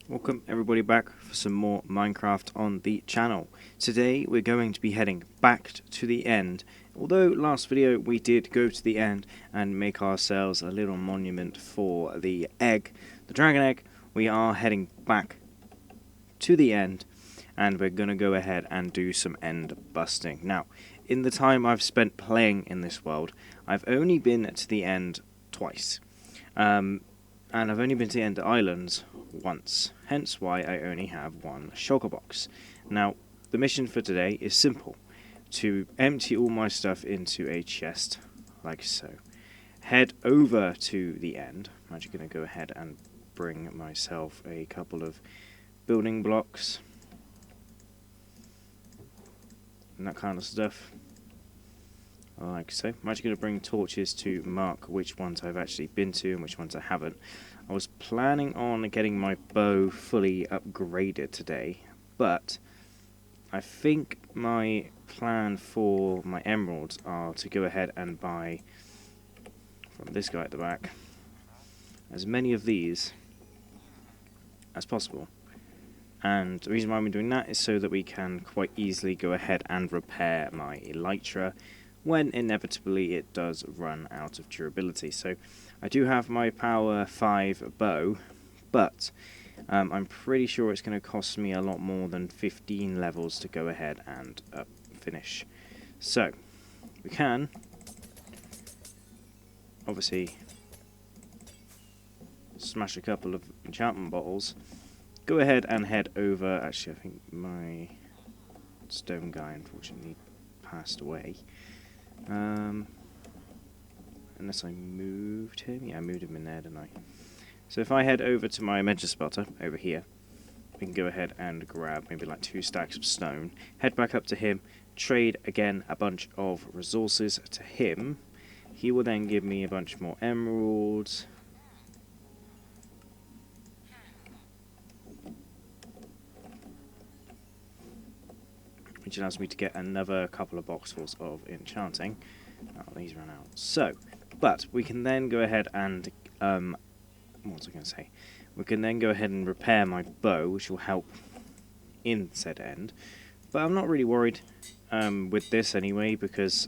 Welcome everybody back for some more Minecraft on the channel. Today we're going to be heading back to the end. Although last video we did go to the end and make ourselves a little monument for the egg, the dragon egg, we are heading back to the end and we're going to go ahead and do some end busting. Now, in the time I've spent playing in this world, I've only been to the end twice. And I've only been to the End Islands once, hence why I only have one shulker box. Now, the mission for today is simple: to empty all my stuff into a chest, like so. Head over to the end. I'm actually going to go ahead and bring myself a couple of building blocks and that kind of stuff. Like so. I'm actually going to bring torches to mark which ones I've actually been to and which ones I haven't. I was planning on getting my bow fully upgraded today, but I think my plan for my emeralds are to go ahead and buy, from this guy at the back, as many of these as possible. And the reason why I'm doing that is so that we can quite easily go ahead and repair my elytra when inevitably it does run out of durability. So I do have my power 5 bow, but I'm pretty sure it's going to cost me a lot more than 15 levels to go ahead and finish. So we can obviously smash a couple of enchantment bottles, go ahead and head over. Actually, I think my stone guy unfortunately passed away. Unless I moved him. Yeah, I moved him in there, didn't I? So if I head over to my Medja spotter over here, we can go ahead and grab maybe like 2 stacks of stone, head back up to him, trade again a bunch of resources to him. He will then give me a bunch more emeralds. Which allows me to get another couple of boxfuls of enchanting. Oh, these ran out. So, but we can then go ahead and, what was I going to say? We can then go ahead and repair my bow, which will help in said end. But I'm not really worried with this anyway, because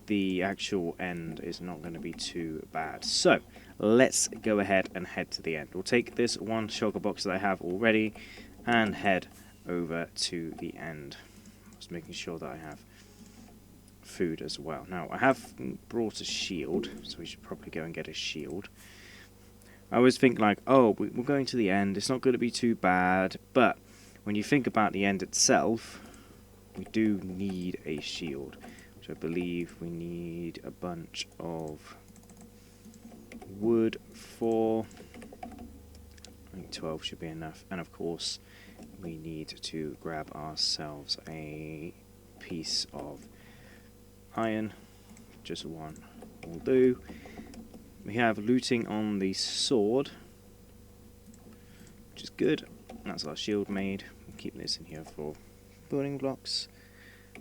the actual end is not going to be too bad. So, let's go ahead and head to the end. We'll take this one shulker box that I have already and head over to the end. Just making sure that I have food as well. Now, I have brought a shield, so we should probably go and get a shield. I always think like, oh, we're going to the end, it's not going to be too bad, but when you think about the end itself, we do need a shield, which I believe we need a bunch of wood for. I think 12 should be enough, and of course we need to grab ourselves a piece of iron. Just one will do. We have looting on the sword, which is good. That's our shield made. We'll keep this in here for building blocks,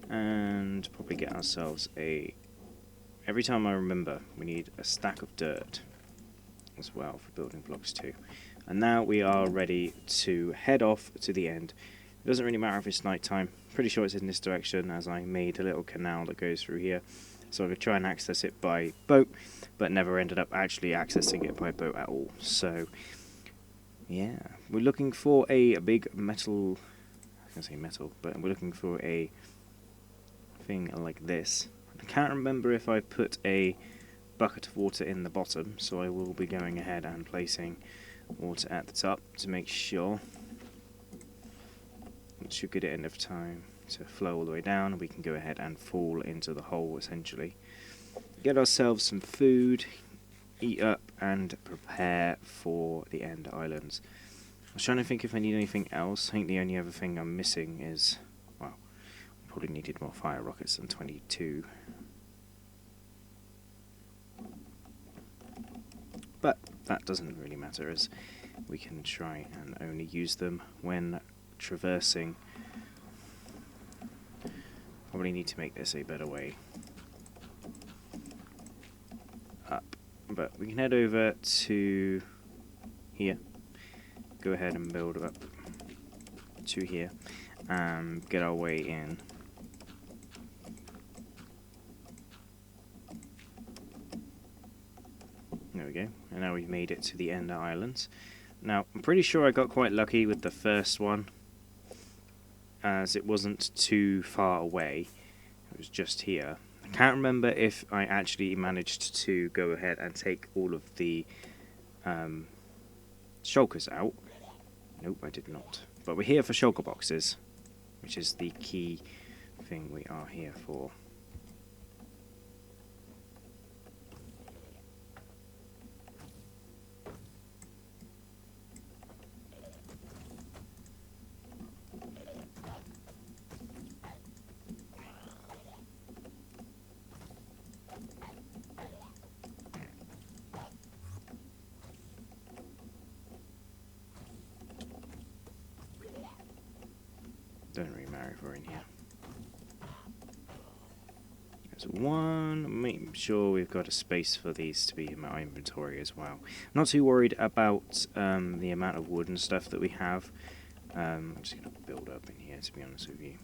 and probably get ourselves a. Every time I remember, we need a stack of dirt as well for building blocks too. And now we are ready to head off to the end. It doesn't really matter if it's night time. Pretty sure it's in this direction, as I made a little canal that goes through here. So I could try and access it by boat, but never ended up actually accessing it by boat at all. So, yeah. We're looking for a big metal. I was going to say metal, but we're looking for a thing like this. I can't remember if I put a bucket of water in the bottom, so I will be going ahead and placing water at the top to make sure. It should get it enough time to flow all the way down, and we can go ahead and fall into the hole essentially. Get ourselves some food, eat up, and prepare for the End Islands. I was trying to think if I need anything else. I think the only other thing I'm missing is, well, probably needed more fire rockets than 22. But that doesn't really matter, as we can try and only use them when traversing. Probably need to make this a better way up. But we can head over to here. Go ahead and build up to here and get our way in. There we go, and now we've made it to the Ender Islands. Now, I'm pretty sure I got quite lucky with the first one, as it wasn't too far away. It was just here. I can't remember if I actually managed to go ahead and take all of the shulkers out. Nope, I did not. But we're here for shulker boxes, which is the key thing we are here for. Doesn't really matter if we're in here. There's one. Make sure we've got a space for these to be in my inventory as well. Not too worried about the amount of wood and stuff that we have. I'm just going to build up in here, to be honest with you.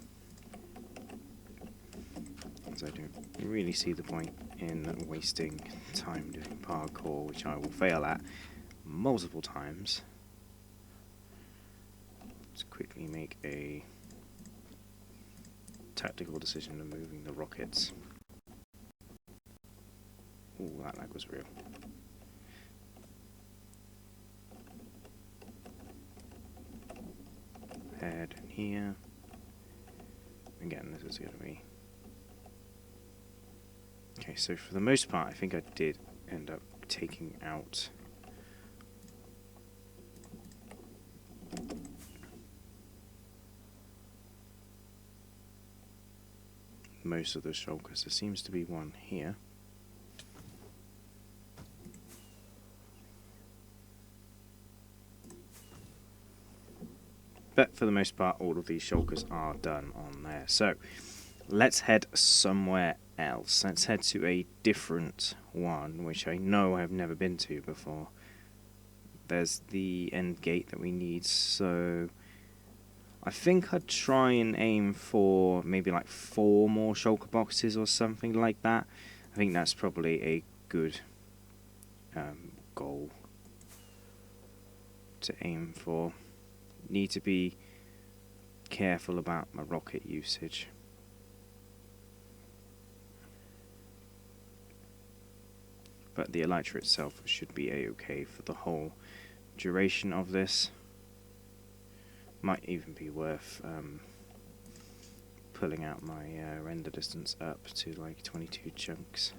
As I don't really see the point in wasting time doing parkour, which I will fail at multiple times. Let's quickly make a tactical decision of moving the rockets. Ooh, that lag was real. Head in here. Again, this is going to be... Okay, so for the most part, I think I did end up taking out most of the shulkers. There seems to be one here. But for the most part, all of these shulkers are done on there. So let's head somewhere else. Let's head to a different one, which I know I've never been to before. There's the end gate that we need, so I think I'd try and aim for maybe like 4 more shulker boxes or something like that. I think that's probably a good goal to aim for. Need to be careful about my rocket usage. But the elytra itself should be a-okay for the whole duration of this. Might even be worth pulling out my render distance up to like 22 chunks.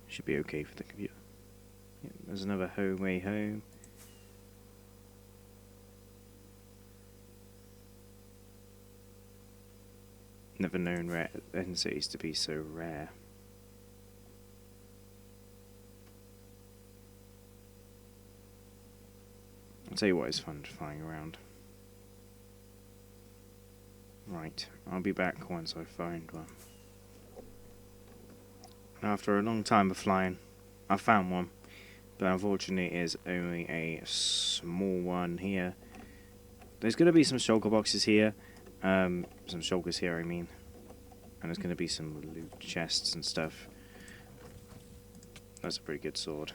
Should be okay for the computer. Yeah, there's another home way home. Never known rare end cities to be so rare. I'll tell you what is fun flying around. Right, I'll be back once I find one. After a long time of flying, I found one, but unfortunately it is only a small one here. There's going to be some shulker boxes here, some shulkers here I mean, and there's going to be some loot chests and stuff. That's a pretty good sword.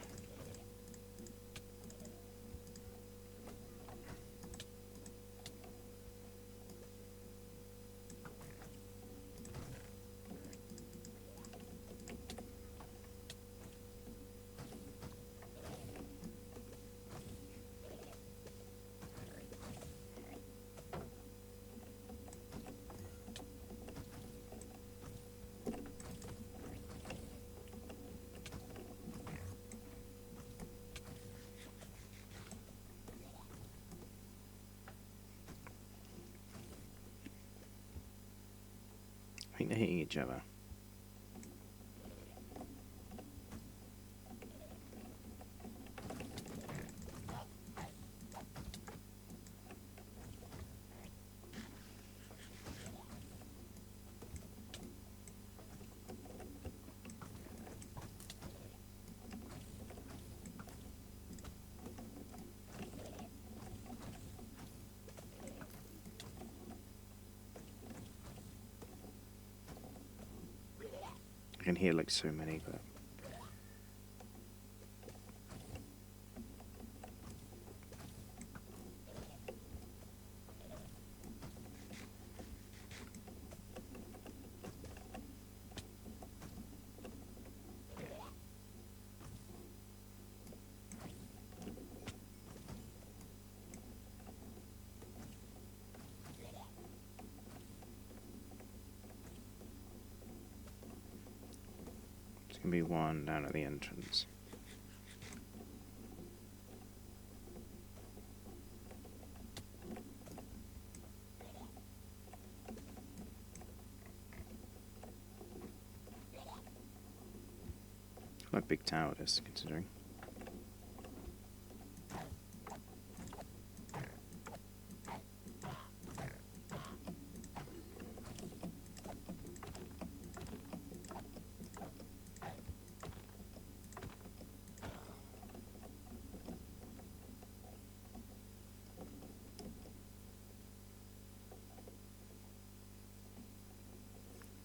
I think they're hitting each other. can hear like so many, but there's gonna be one down at the entrance. Quite a big tower, this, considering.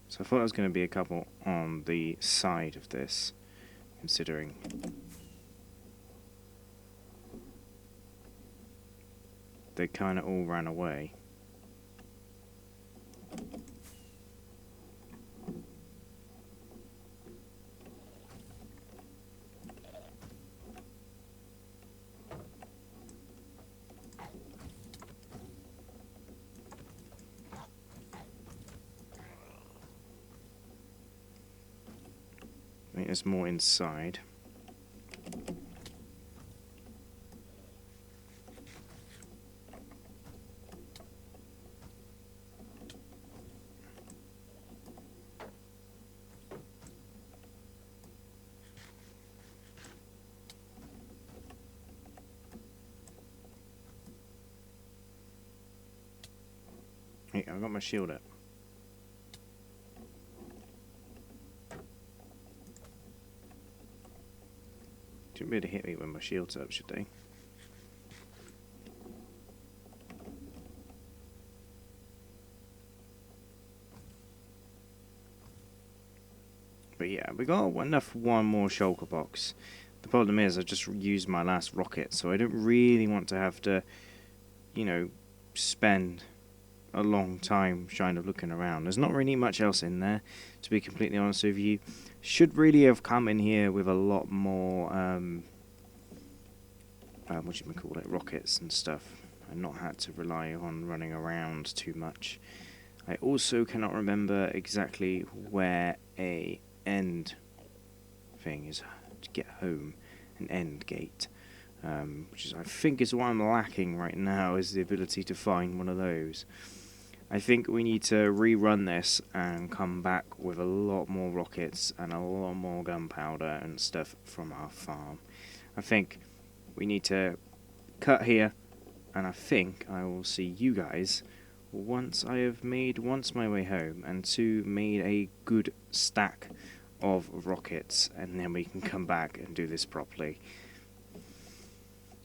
So I thought there was going to be a couple on the side of this, considering they kind of all ran away. I think there's more inside. Hey, I've got my shield up. Shouldn't be able to hit me when my shield's up, should they? But yeah, we got enough for one more shulker box. The problem is I just used my last rocket, so I don't really want to have to, you know, spend a long time trying to looking around. There's not really much else in there, to be completely honest with you. Should really have come in here with a lot more, what do you call it, rockets and stuff, and not had to rely on running around too much. I also cannot remember exactly where a end thing is to get home, an end gate, which is, I think, is what I'm lacking right now, is the ability to find one of those. I think we need to rerun this and come back with a lot more rockets and a lot more gunpowder and stuff from our farm. I think we need to cut here, and I think I will see you guys once I have made my way home, and made a good stack of rockets, and then we can come back and do this properly.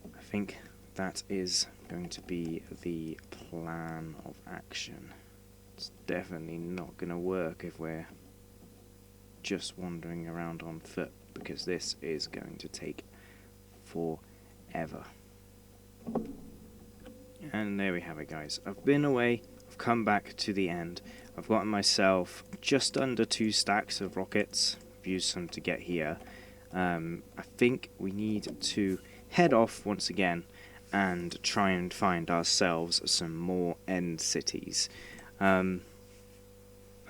I think that is going to be the plan of action. It's definitely not going to work if we're just wandering around on foot, because this is going to take forever. And there we have it, guys. I've been away, I've come back to the end. I've gotten myself just under 2 stacks of rockets. I've used some to get here. I think we need to head off once again and try and find ourselves some more end cities. I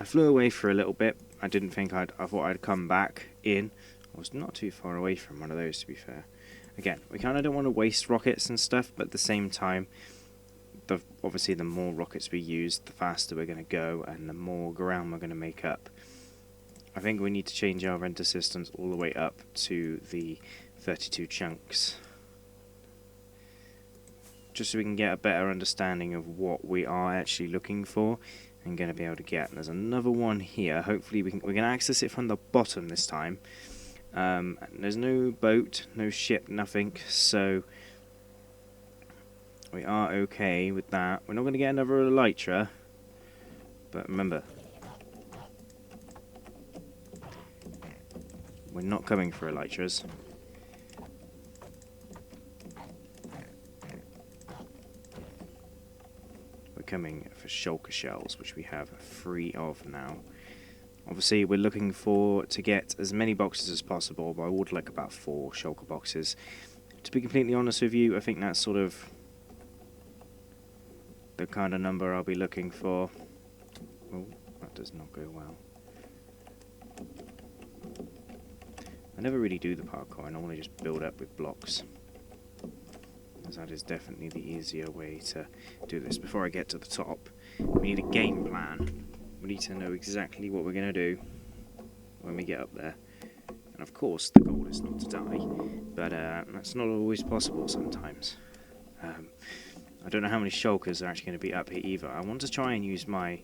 flew away for a little bit. I thought I'd come back in. I was not too far away from one of those, to be fair. Again, we kind of don't want to waste rockets and stuff, but at the same time, obviously the more rockets we use, the faster we're going to go, and the more ground we're going to make up. I think we need to change our render systems all the way up to the 32 chunks, just so we can get a better understanding of what we are actually looking for and going to be able to get. There's another one here. Hopefully we can access it from the bottom this time. There's no boat, no ship, nothing, so we are okay with that. We're not going to get another elytra, but remember, We're not coming for elytras. We're coming for shulker shells, which we have 3 of now. Obviously, we're looking to get as many boxes as possible, but I would like about 4 shulker boxes. To be completely honest with you, I think that's sort of the kind of number I'll be looking for. Oh, that does not go well. I never really do the parkour, I normally just build up with blocks. Because that is definitely the easier way to do this. Before I get to the top, we need a game plan. We need to know exactly what we're going to do when we get up there. And of course, the goal is not to die, but that's not always possible sometimes. I don't know how many shulkers are actually going to be up here either. I want to try and use my...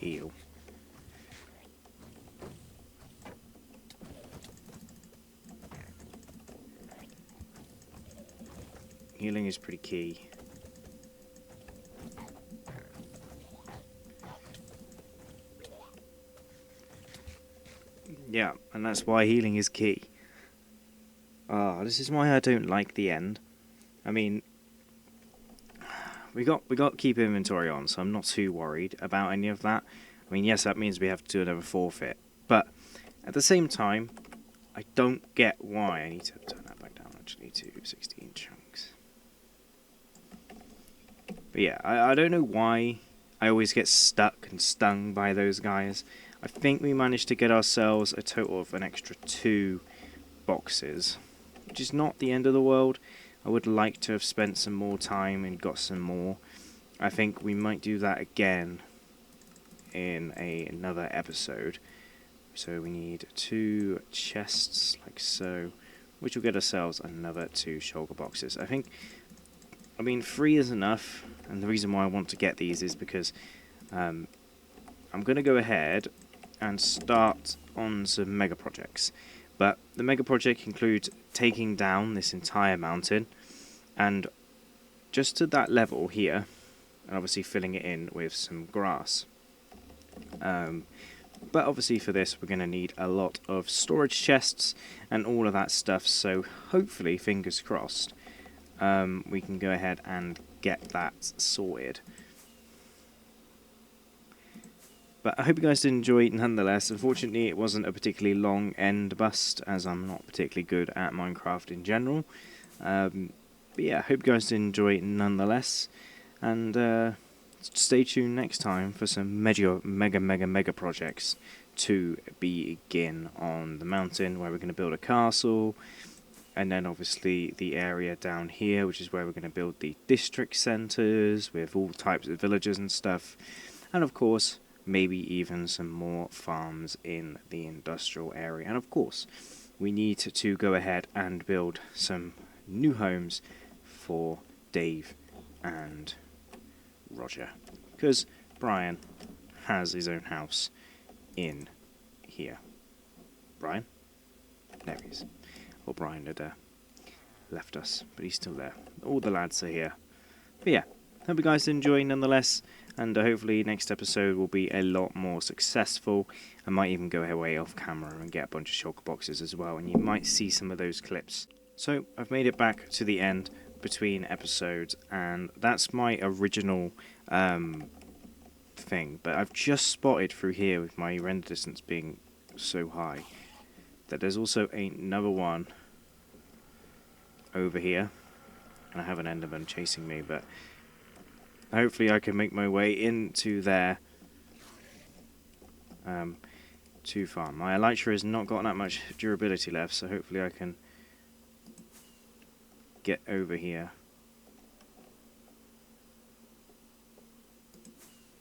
heal. Healing is pretty key. Yeah, and that's why healing is key. This is why I don't like the end. I mean, we got keep inventory on, so I'm not too worried about any of that. I mean, yes, that means we have to do another forfeit, but at the same time, I don't get why. I need to turn that back down actually to 16 chunks. But yeah, I don't know why I always get stuck and stung by those guys. I think we managed to get ourselves a total of an extra 2 boxes, which is not the end of the world. I would like to have spent some more time and got some more. I think we might do that again in another episode. So we need 2 chests like so, which will get ourselves another 2 shulker boxes. I mean 3 is enough, and the reason why I want to get these is because I'm going to go ahead and start on some mega projects. But the mega project includes taking down this entire mountain, and just to that level here, and obviously filling it in with some grass. But obviously for this we're going to need a lot of storage chests and all of that stuff, so hopefully, fingers crossed, we can go ahead and get that sorted. But I hope you guys did enjoy it nonetheless. Unfortunately, it wasn't a particularly long end bust, as I'm not particularly good at Minecraft in general. But yeah, I hope you guys did enjoy it nonetheless. And stay tuned next time for some mega projects to begin on the mountain, where we're going to build a castle. And then obviously the area down here, which is where we're going to build the district centres with all types of villagers and stuff. And of course, maybe even some more farms in the industrial area. And of course, we need to go ahead and build some new homes for Dave and Roger, because Brian has his own house in here. Brian? There he is. Well, Brian had left us, but he's still there. All the lads are here. But yeah, hope you guys enjoy nonetheless. And hopefully next episode will be a lot more successful. I might even go away off camera and get a bunch of shulker boxes as well, and you might see some of those clips. So I've made it back to the end between episodes, and that's my original thing. But I've just spotted through here, with my render distance being so high, that there's also another one over here. And I have an Enderman chasing me, but hopefully I can make my way into there too far. My elytra has not got that much durability left, so hopefully I can get over here.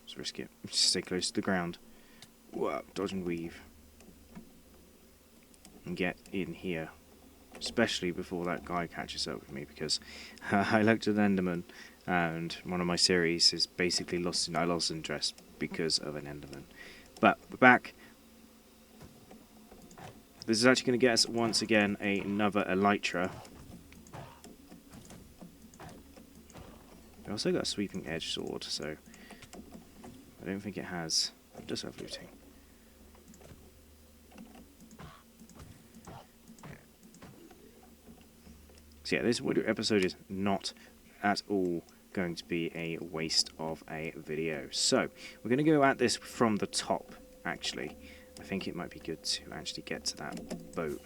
Let's risk it. Just stay close to the ground. Whoa, dodge and weave. And get in here. Especially before that guy catches up with me, because I looked at Enderman, and one of my series is basically I lost interest because of an Enderman. But we're back. This is actually going to get us once again another elytra. I also got a sweeping edge sword, so I don't think it has. It does have looting. So yeah, this episode is not at all going to be a waste of a video. So we're going to go at this from the top, actually. I think it might be good to actually get to that boat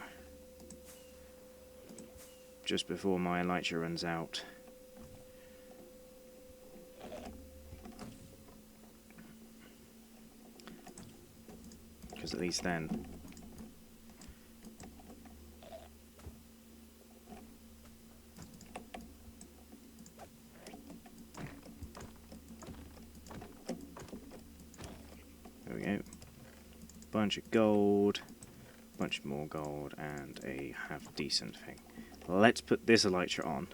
just before my elytra runs out. Because at least then there we go. Bunch of gold, bunch more gold, and a half decent thing. Let's put this elytra on.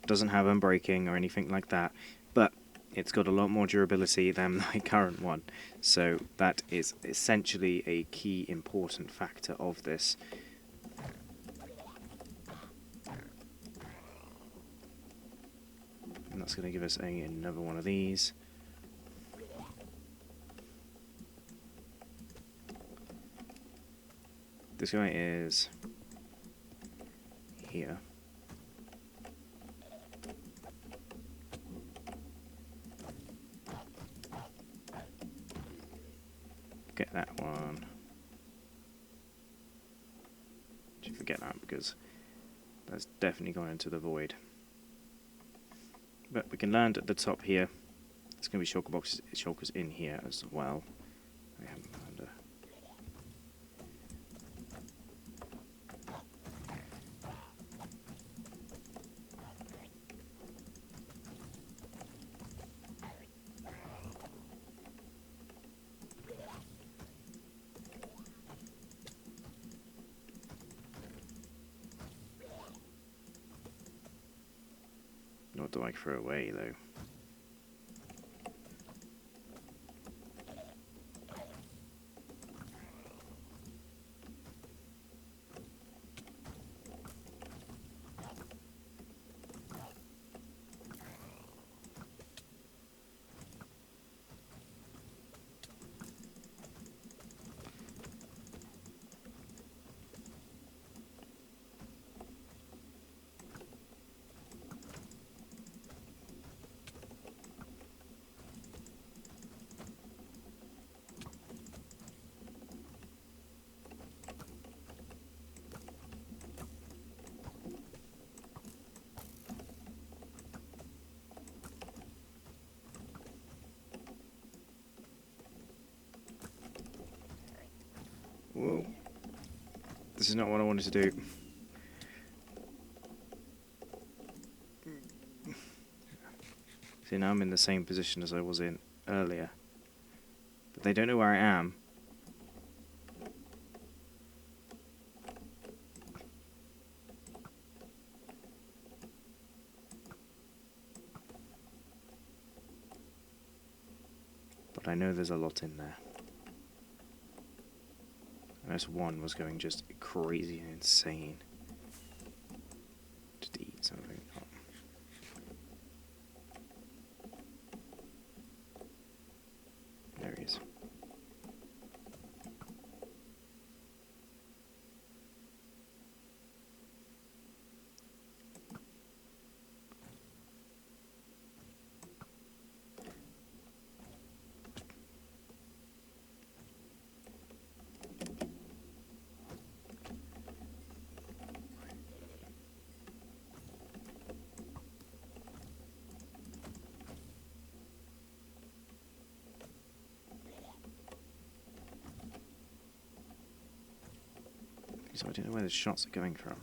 Doesn't have unbreaking or anything like that, but it's got a lot more durability than my current one, so that is essentially a key important factor of this. And that's going to give us another one of these. This guy is here. Get that one. Should forget that because that's definitely gone into the void. But we can land at the top here. There's going to be shulkers in here as well. I haven't found a... What do I throw away though? Whoa. This is not what I wanted to do. See, now I'm in the same position as I was in earlier. But they don't know where I am. But I know there's a lot in there. Unless one was going just crazy and insane. Just eat something. Oh. There he is. so I don't know where the shots are coming from.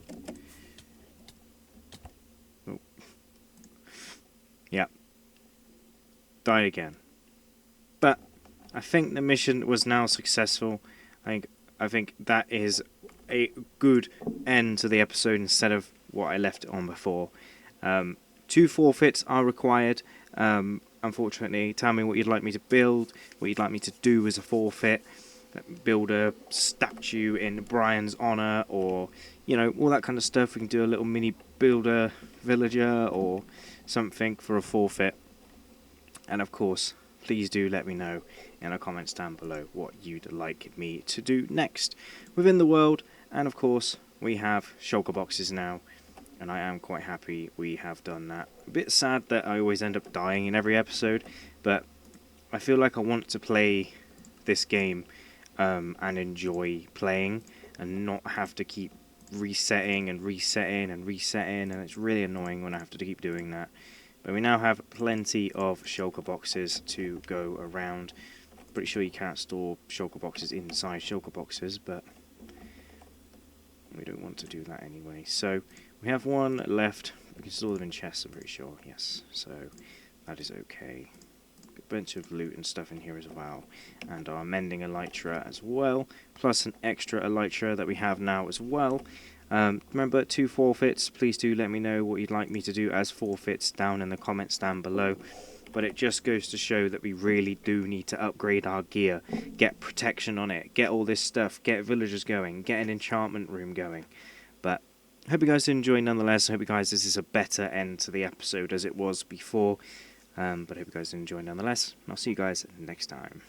Oh. Yeah. Died again. But I think the mission was now successful. I think that is a good end to the episode instead of what I left it on before. 2 forfeits are required. Unfortunately, tell me what you'd like me to build, what you'd like me to do as a forfeit. Build a statue in Brian's honour, or, you know, all that kind of stuff. We can do a little mini builder villager or something for a forfeit. And of course, please do let me know in the comments down below what you'd like me to do next within the world. And of course, we have shulker boxes now, and I am quite happy we have done that. A bit sad that I always end up dying in every episode, but I feel like I want to play this game and enjoy playing and not have to keep resetting and resetting and resetting, and it's really annoying when I have to keep doing that. But we now have plenty of shulker boxes to go around. Pretty sure you can't store shulker boxes inside shulker boxes, but we don't want to do that anyway. So we have one left. We can store them in chests, I'm pretty sure. Yes, so that is okay. A bunch of loot and stuff in here as well, and our mending elytra as well, plus an extra elytra that we have now as well. Remember, 2 forfeits. Please do let me know what you'd like me to do as forfeits down in the comments down below. But it just goes to show that we really do need to upgrade our gear, get protection on it, get all this stuff, get villagers going, get an enchantment room going. But I hope you guys enjoy nonetheless. I hope you guys this is a better end to the episode as it was before. But I hope you guys enjoy nonetheless. And I'll see you guys next time.